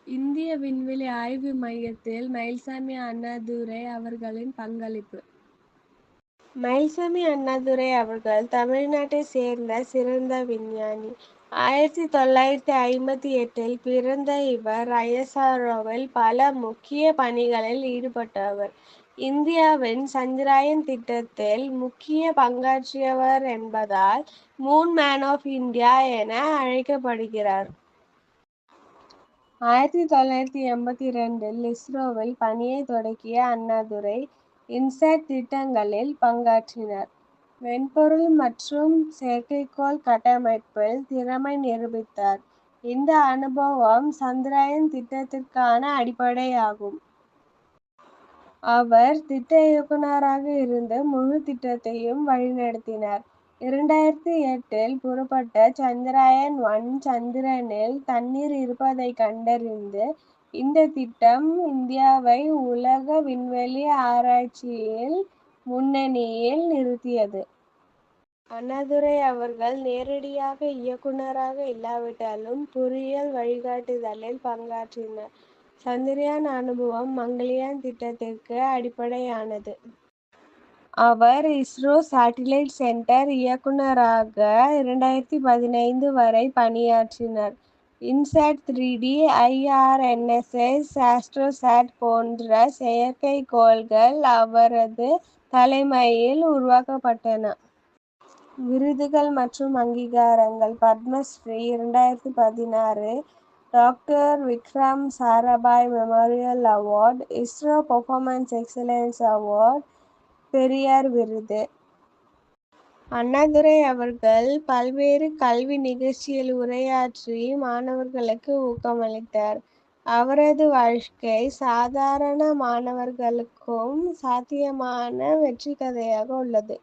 இந்திய விண்வெளி ஆய்வு மையத்தில் மயில்சாமி அண்ணாதுரை அவர்களின் பங்களிப்பு. மயில்சாமி அண்ணாதுரை அவர்கள் தமிழ்நாட்டை சேர்ந்த சிறந்த விஞ்ஞானி. 1958 பிறந்த இவர் ISROவில் பல முக்கிய பணிகளில் ஈடுபட்டவர். இந்தியாவின் சந்திரயான் திட்டத்தில் முக்கிய பங்காற்றியவர் என்பதால் மூன் மேன் ஆஃப் இந்தியா என அழைக்கப்படுகிறார். 1982 இஸ்ரோவில் பணியை தொடங்கிய அண்ணாதுரை இன்சாட் திட்டங்களில் பங்காற்றினார். வெண்பொருள் மற்றும் செயற்கைக்கோள் கட்டமைப்பில் திறமை நிரூபித்தார். இந்த அனுபவம் சந்திரயான் திட்டத்திற்கான அடிப்படையாகும். அவர் திட்ட இயக்குநராக இருந்து முழு திட்டத்தையும் வழிநடத்தினார். 2008 புறப்பட்ட சந்திரயான்-1 சந்திரனில் தண்ணீர் இருப்பதை கண்டறிந்து இந்த திட்டம் இந்தியாவை உலக விண்வெளி ஆராய்ச்சியில் முன்னணியில் நிறுத்தியது. அண்ணாதுரை அவர்கள் நேரடியாக இயக்குநராக இல்லாவிட்டாலும் பொறியியல் வழிகாட்டுதலில் பங்காற்றினார். சந்திரயான் அனுபவம் மங்கள்யான் திட்டத்திற்கு அடிப்படையானது. அவர் இஸ்ரோ சேட்டிலைட் சென்டர் இயக்குநராக 2015 வரை பணியாற்றினார். இன்சாட் 3D, IRNSS, ஆஸ்ட்ரோசாட் போன்ற செயற்கைக்கோள்கள் அவரது தலைமையில் உருவாக்கப்பட்டன. விருதுகள் மற்றும் அங்கீகாரங்கள். Padmashri 2016, doctor Vikram Sarabhai memorial award, ISRO performance excellence award, Periyar விருது. அண்ணாதுரை அவர்கள் பல்வேறு கல்வி நிகழ்ச்சியில் உரையாற்றி மாணவர்களுக்கு ஊக்கமளித்தார். அவரது வாழ்க்கை சாதாரண மாணவர்களுக்கும் சாத்தியமான வெற்றி கதையாக உள்ளது.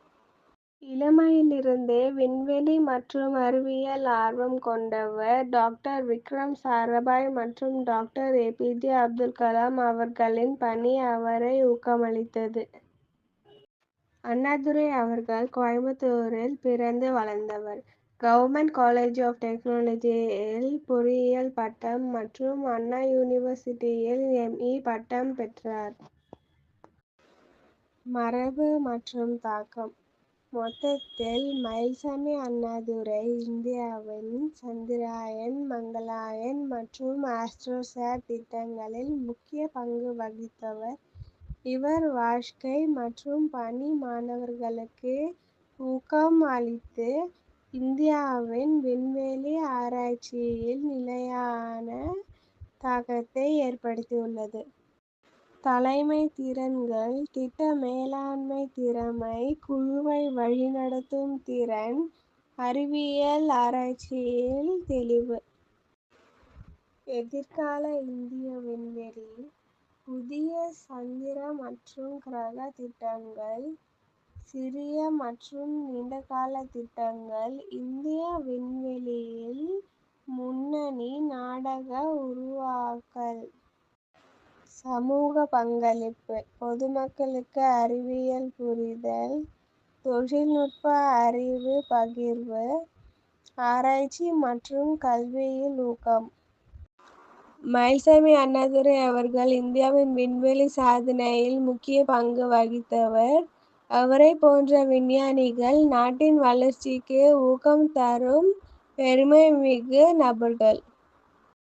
இளமையிலிருந்தே விண்வெளி மற்றும் அறிவியல் ஆர்வம் கொண்டவர் டாக்டர் விக்ரம் சாராபாய் மற்றும் டாக்டர் APJ அப்துல் கலாம் அவர்களின் பணி அவரை ஊக்கமளித்தது. அண்ணாதுரை அவர்கள் கோயம்புத்தூரில் பிறந்து வளர்ந்தவர். கவர்மெண்ட் காலேஜ் ஆஃப் டெக்னாலஜியில் பொறியியல் பட்டம் மற்றும் அண்ணா யூனிவர்சிட்டியில் ME பட்டம் பெற்றார். மரபு மற்றும் தாக்கம். மொத்தத்தில் மயில்சாமி அண்ணாதுரை இந்தியாவின் சந்திரயான், மங்கள்யான் மற்றும் ஆஸ்ட்ரோசாட் திட்டங்களில் முக்கிய பங்கு வகித்தவர். இவர் வாழ்க்கை மற்றும் பணி மாணவர்களுக்கு ஊக்கம் அளித்து இந்தியாவின் விண்வெளி ஆராய்ச்சியில் நிலையான தாக்கத்தை ஏற்படுத்தியுள்ளது. தலைமை திறன்கள். திட்ட மேலாண்மை திறமை, குழுவை வழிநடத்தும் திறன், அறிவியல் ஆராய்ச்சியில் தெளிவு. எதிர்கால இந்திய விண்வெளி. புதிய சந்திர மற்றும் கிரக திட்டங்கள், சிறிய மற்றும் நீண்டகால திட்டங்கள், இந்திய விண்வெளியில் முன்னணி நாடாக உருவாக்கல். சமூக பங்களிப்பு. பொதுமக்களுக்கு அறிவியல் புரிதல், தொழில்நுட்ப அறிவு பகிர்வு, ஆராய்ச்சி மற்றும் கல்வியில் ஊக்கம். மயில்சாமி அண்ணாதுரை அவர்கள் இந்தியாவின் விண்வெளி சாதனையில் முக்கிய பங்கு வகித்தவர். அவரை போன்ற விஞ்ஞானிகள் நாட்டின் வளர்ச்சிக்கு ஊக்கம் தரும் பெருமைமிகு நபர்கள்.